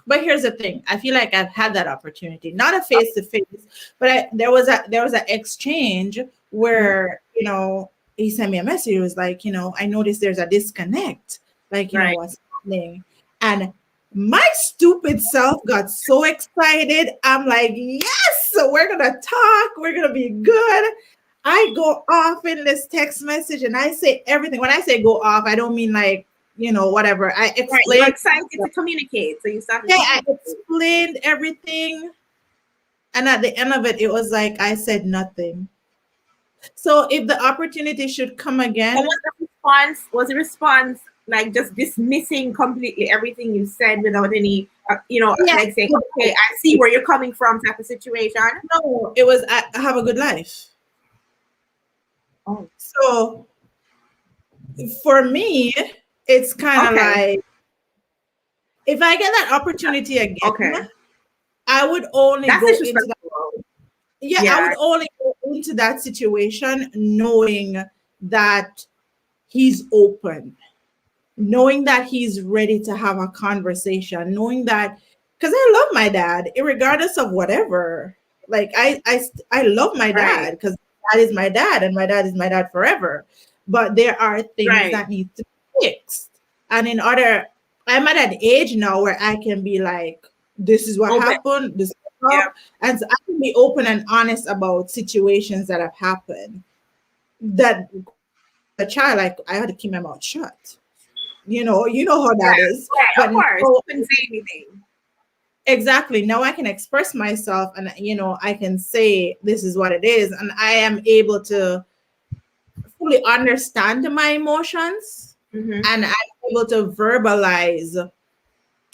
but here's the thing. I feel like I've had that opportunity, not a face to face, but there was an exchange where he sent me a message. It was like, I noticed there's a disconnect, like, Right. what's happening, and my stupid self got so excited. I'm like, yes, so we're gonna talk. We're gonna be good. I go off in this text message and I say everything. When I say go off, I don't mean like, whatever. I Right. You're explain. excited to communicate, so you start to Yeah, I communicate. explained everything. And at the end of it, it was like I said nothing. So if the opportunity should come What again, was the response? Was the response like just dismissing completely everything you said without any, yeah, like saying, okay, I see where you're coming from type of situation? no, it was I have a good life. Oh, So for me, it's kind of okay. like if I get that opportunity again, Okay. I would only That's go into that. disrespectful. Yeah, I Yeah. would only go into that situation knowing that he's open, knowing that he's ready to have a conversation, knowing that because I love my dad, regardless of whatever. Like I love my Right. dad because that is my dad, and my dad is my dad forever. But there are things Right. that need to be fixed, and I'm at an age now where I can be like, "This is what Open. happened. This is Yeah. up," and so I can be open and honest about situations that have happened. That a child, like I had to keep my mouth shut. You know how that is. Right. But Of course. now, You couldn't say anything. exactly, now I can express myself, and I can say this is what it is, and I am able to fully understand my emotions, Mm-hmm. and I'm able to verbalize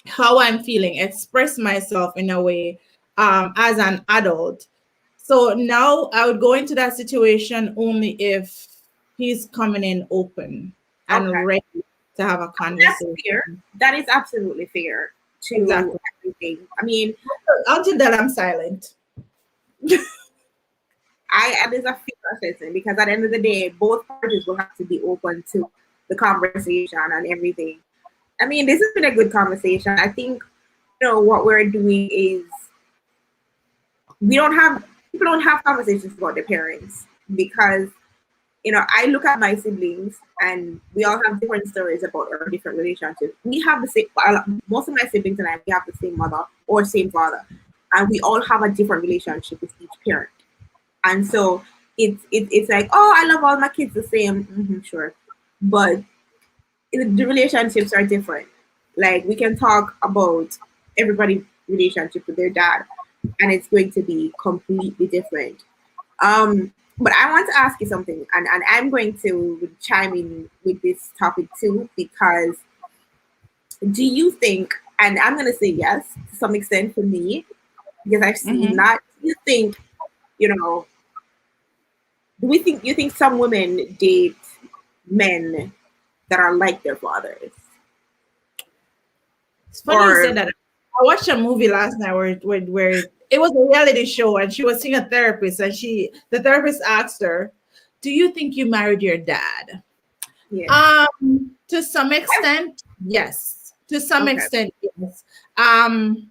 how I'm feeling, express myself in a way as an adult. So now I would go into that situation only if he's coming in open Okay. and ready to have a That's conversation. fair. That is absolutely fair to Exactly. everything. I mean, Until that, I'm silent. it is a fair assessment because at the end of the day, both parties will have to be open to the conversation and everything. I mean, this has been a good conversation. I think what we're doing is we don't have people don't have conversations about their parents because I look at my siblings and we all have different stories about our different relationships. We have the same, most of my siblings and I, we have the same mother or same father, and we all have a different relationship with each parent. And so it's like, oh, I love all my kids the same. Sure, but the relationships are different. Like we can talk about everybody's relationship with their dad, and it's going to be completely different. But I want to ask you something, and I'm going to chime in with this topic too, because do you think, and I'm going to say yes to some extent for me, because I've seen Mm-hmm. that, do you think, you know, do we think, you think some women date men that are like their fathers? It's funny you said Or, that. I watched a movie last night where it was a reality show and she was seeing a therapist and the therapist asked her, "Do you think you married your dad?" yeah. To some extent, yes. To some Okay. extent, yes. Um,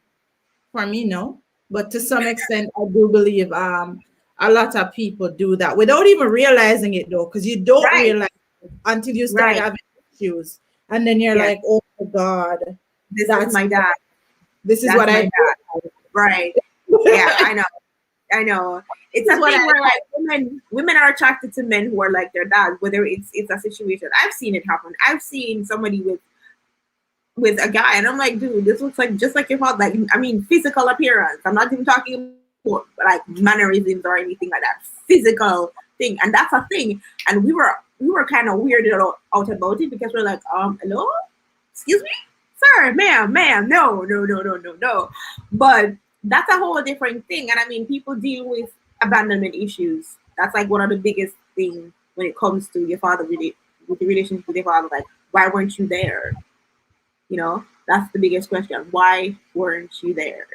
for me, no. But to some extent, I do believe a lot of people do that without even realizing it though, because you don't Right. realize it until you start Right. having issues. And then you're Yes. like, oh my God, This is that's my dad. this is That's what my I dad. do. Right. Yeah, I know. I know. It's This is a what thing I where like women are attracted to men who are like their dads, whether it's a situation. I've seen it happen. I've seen somebody with a guy and I'm like, dude, this looks like just like your father. Like I mean physical appearance. I'm not even talking about like mannerisms or anything like that. Physical thing. And that's a thing. And we were kind of weirded out about it because we're like, hello? Excuse me? Sir, ma'am, no. But that's a whole different thing. And I mean, people deal with abandonment issues. That's like one of the biggest things when it comes to your father, really, with the relationship with your father. Like, why weren't you there? You know, that's the biggest question. Why weren't you there?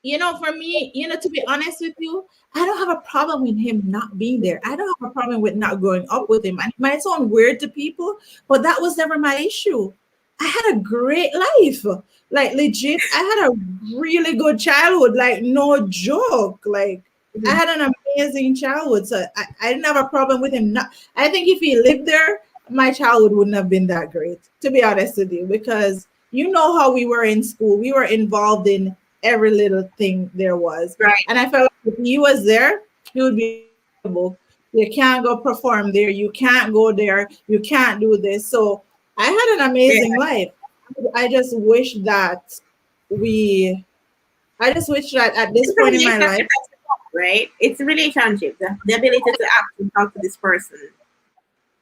For me, to be honest with you, I don't have a problem with him not being there. I don't have a problem with not growing up with him. And it might sound weird to people, but that was never my issue. I had a great life. Like legit, I had a really good childhood. Like no joke. Like I Mhm. had an amazing childhood. So I didn't have a problem with him. Not, I think if he lived there, my childhood wouldn't have been that great, to be honest with you, because you know how we were in school. We were involved in every little thing there was. Right. And I felt like if he was there, he would be available. You can't go perform there. You can't go there. You can't do this. So I had an Yeah. amazing life. I just wish that we, I just wish that at this It's a point in my relationship, life, right? It's a relationship. The ability to actually talk to this person.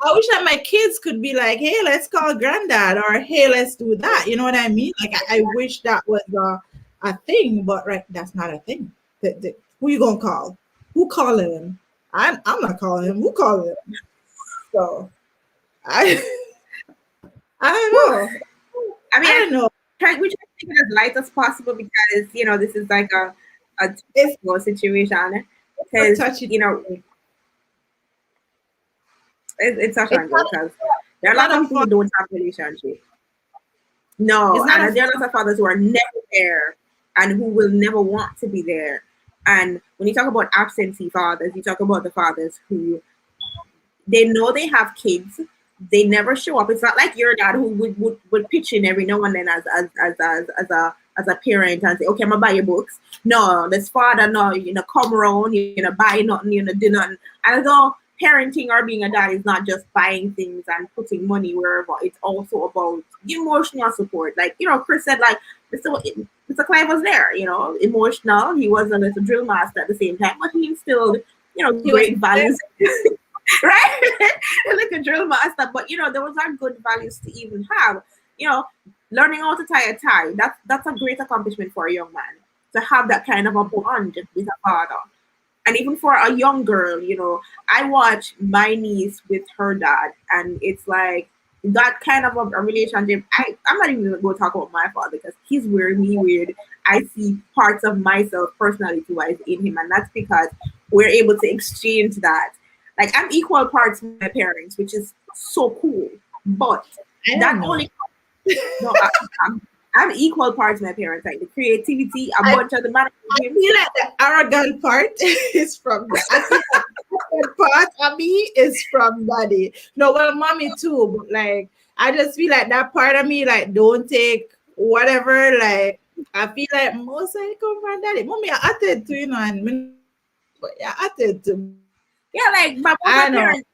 I wish that my kids could be like, hey, let's call granddad, or hey, let's do that. You know what I mean? Like, I wish that was a thing, but right, that's not a thing. Who you gonna call? Who calling him? I'm not calling him. Who calling him? So I I Whew. don't know. I I mean, don't know. we try to make it as light as possible because this is like a It's touchable situation a because touchy. it's touch It's and go not. because there are It's a lot not of a people fun. who don't have relationships. No, It's not and a there are lots of fathers who are never there and who will never want to be there. And when you talk about absentee fathers, you talk about the fathers who they know they have kids. They never show up. It's not like your dad who would pitch in every now and then as a parent and say, okay, I'm gonna buy your books. No, this father, no, come around, buy nothing, do nothing. And although parenting or being a dad is not just buying things and putting money wherever, it's also about emotional support. Like, Chris said, like, Mr. Clive was there, emotional. He was a little drill master at the same time, but he instilled, He was great values. Right? Like a drill master. But those are good values to even have. You know, learning how to tie a tie. That's a great accomplishment for a young man to have that kind of a bond with a father. And even for a young girl, I watch my niece with her dad, and it's like that kind of a relationship. I'm not even gonna go talk about my father because he's weird, me weird. I see parts of myself personality wise in him, and that's because we're able to exchange that. Like I'm equal parts with my parents, which is so cool. But I don't that know. only no, I'm, I'm equal parts with my parents. Like the creativity, a I bunch of the mannerisms. feel like the arrogant part is from I feel like the arrogant part of me is from daddy. No, well, mommy too, but like I just feel like that part of me like don't take whatever. Like I feel like most I come from daddy. Mommy, I acted to and but yeah, I acted to. Yeah, like my both I my know. parents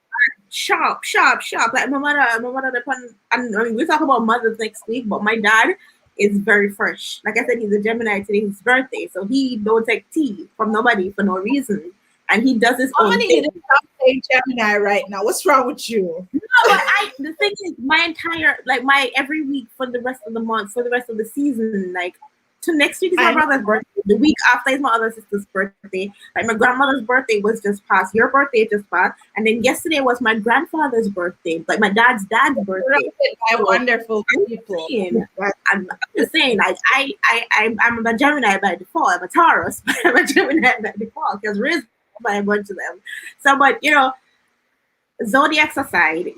sharp, sharp, sharp. Like my mother depend, and I mean, we talk about mothers next week, but my dad is very fresh. Like I said, he's a Gemini, today his birthday, so he don't take tea from nobody for no reason, and he does his own Harmony, you thing. need to stop saying Gemini right now. What's wrong with you? No, but the thing is, my entire, like, my every week for the rest of the month, for the rest of the season, like, to next week is my I know. brother's birthday. The week after is my other sister's birthday. Like, my grandmother's birthday was just passed. Your birthday just passed. And then yesterday was my grandfather's birthday. Like, my dad's birthday. Surrounded by So, wonderful I'm people. saying, I'm just saying, like, I'm a Gemini by default. I'm a Taurus, but I'm a Gemini by default because raised by a bunch of them. So, but, zodiacs aside,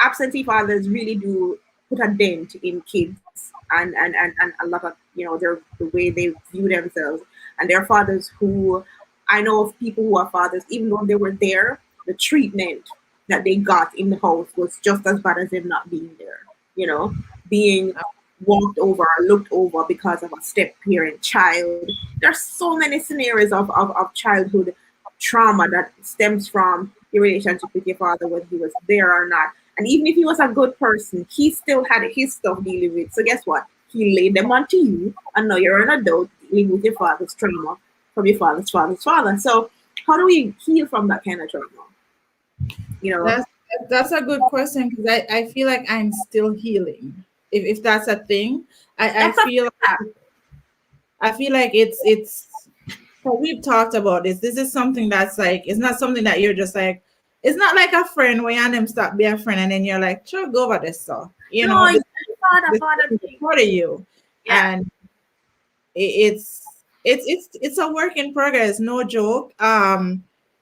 absentee fathers really do put a dent in kids and a lot of, the way they view themselves. And there are fathers who, I know of people who are fathers, even though they were there, the treatment that they got in the house was just as bad as them not being there, being walked over or looked over because of a step parent child. There's so many scenarios of childhood trauma that stems from your relationship with your father, whether he was there or not. And even if he was a good person, he still had his stuff dealing with. So guess what? He laid them onto you, and now you're an adult dealing with your father's trauma from your father's father's father. So how do we heal from that kind of trauma? That's a good question because I feel like I'm still healing. If that's a thing, I feel I feel like it's so we've talked about this. This is something that's like, it's not something that you're just like, it's not like a friend where you and them stop being a friend and then you're like, sure, go over this stuff. No, This father is thing. part of you. Yeah. And it's a work in progress, no joke.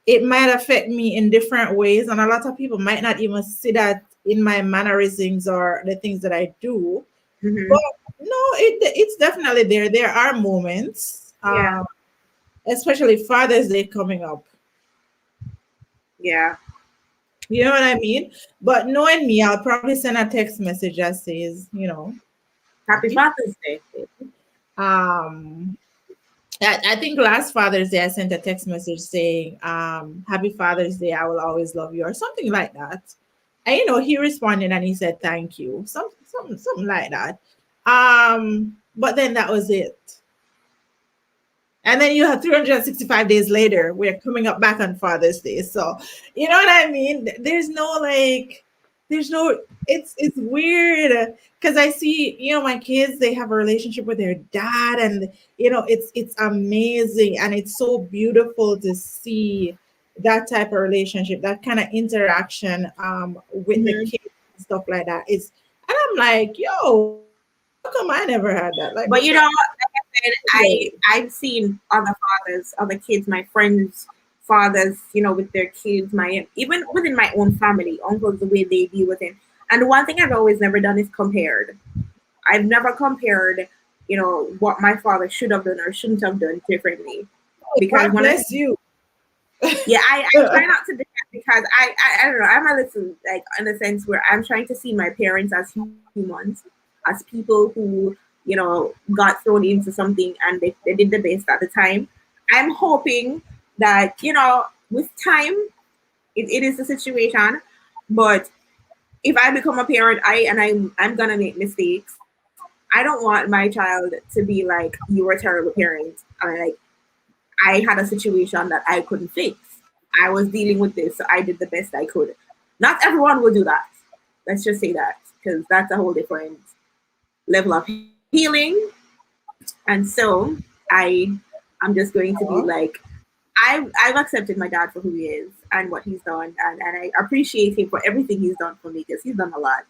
It might affect me in different ways, and a lot of people might not even see that in my mannerisms or the things that I do. Mm-hmm. But no, it's definitely there. There are moments. Yeah. Especially Father's Day coming up. Yeah. You know what I mean? But knowing me, I'll probably send a text message that says, Happy Father's Day. um, I think last Father's Day I sent a text message saying, "Happy Father's Day, I will always love you," or something like that. And he responded and he said, "Thank you," something like that. But then that was it. And then you have 365 days later, we're coming up back on Father's Day. So, you know what I mean? It's weird because I see, my kids, they have a relationship with their dad, and, it's amazing. And it's so beautiful to see that type of relationship, that kind of interaction with the Mm-hmm. kids and stuff like that. And I'm like, yo, how come I never had that? Like, But like I said, I've seen other fathers, other kids, my friends' fathers, with their kids, even within my own family, uncles, the way they deal with it. And one thing I've always never done is compared. I've never compared, what my father should have done or shouldn't have done differently. Because God bless you. Yeah, I try not to do that because I don't know, I'm a little, like, in a sense where I'm trying to see my parents as humans, as people who, got thrown into something and they did the best at the time. I'm hoping that, with time, it is the situation. But if I become a parent, I'm gonna make mistakes. I don't want my child to be like, you were a terrible parent. I had a situation that I couldn't fix. I was dealing with this, so I did the best I could. Not everyone will do that. Let's just say that, because that's a whole different level of healing. And so I'm just going to be like, I've accepted my dad for who he is and what he's done, and I appreciate him for everything he's done for me because he's done a lot.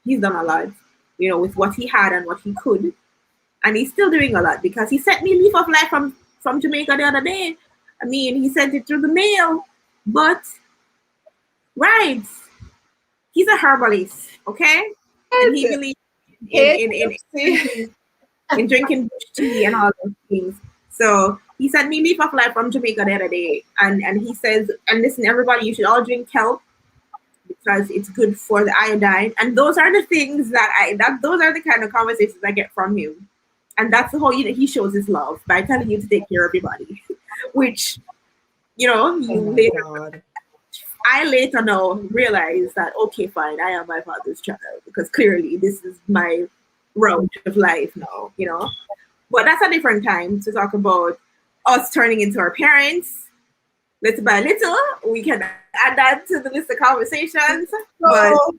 He's done a lot, with what he had and what he could, and he's still doing a lot because he sent me leaf of life from Jamaica the other day. I mean, he sent it through the mail, but right, he's a herbalist, okay, and he believes in drinking bush tea and all those things. So he sent me leaf of life from Jamaica the other day, and he says, and listen, everybody, you should all drink kelp because it's good for the iodine. And those are the things those are the kind of conversations I get from him. And that's the whole, he shows his love by telling you to take care of everybody, which, you later I later now realized that okay, fine, I am my father's child because clearly this is my route of life now, you know. But that's a different time to talk about us turning into our parents little by little. We can add that to the list of conversations. But So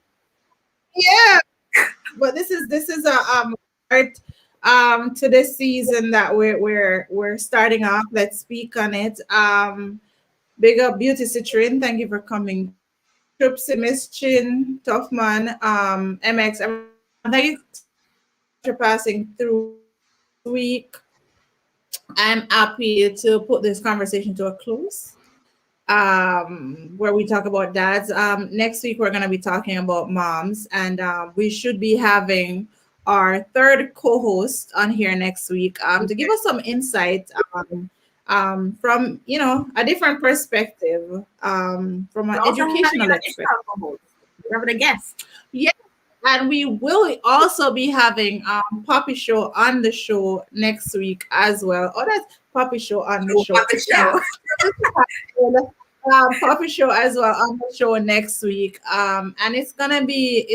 yeah, but this is a part to this season that we're starting off. Let's speak on it. Big up Beauty Citrine, thank you for coming through. Trupsi, Miss Chin, Tough Man, MX, thank you so much for passing through this week. I'm happy to put this conversation to a close. Where we talk about dads. Next week we're going to be talking about moms, and we should be having our third co-host on here next week to give us some insight from a different perspective, from an we're also having educational an perspective. additional co-host. We're having a guest. Yeah, and we will also be having Poppy Show on the show next week as well. Oh, that's Poppy Show on the On show. the Yeah. show. Poppy Show as well on the show next week. And it's gonna be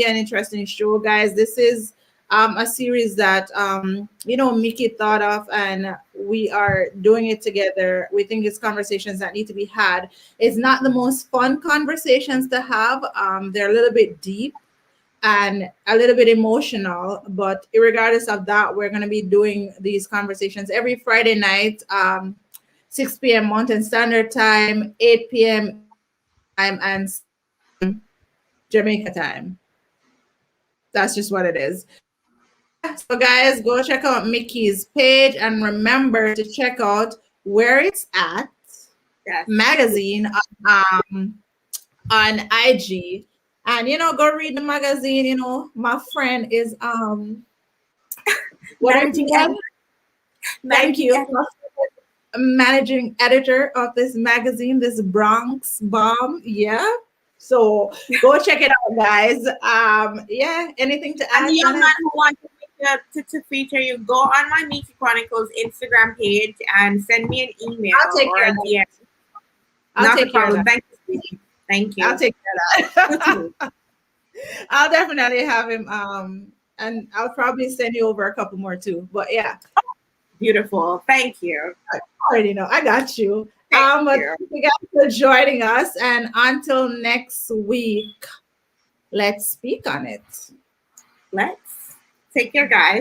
an interesting show, guys. This is a series that Miki thought of, and we are doing it together. We think it's conversations that need to be had. It's not the most fun conversations to have. They're a little bit deep and a little bit emotional, but regardless of that, we're going to be doing these conversations every Friday night, 6 p.m. Mountain Standard Time, 8 p.m. Eastern Time, and 7 p.m. Jamaica time. That's just what it is. Yeah, so guys, go check out Mickey's page and remember to check out Where It's At Yes. magazine on IG. And go read the magazine. My friend is what is Managing it again? editor. Thank Managing you. editor. Managing editor of this magazine, this Bronx Bomb. Yeah. So go check it out, guys. Yeah, anything to And add, the young Janet? man who wants to feature you, go on my Miki Chronicles Instagram page and send me an email I'll take or care a of that. DM. I'll Not a take care of problem. that. Thank you, Steve. Thank I'll you. take care of that. I'll definitely have him. And I'll probably send you over a couple more too. But yeah, Beautiful. Thank you. I already know. I got you. Thank But you. thank you guys for joining us. And until next week, let's speak on it. Let's take care, guys.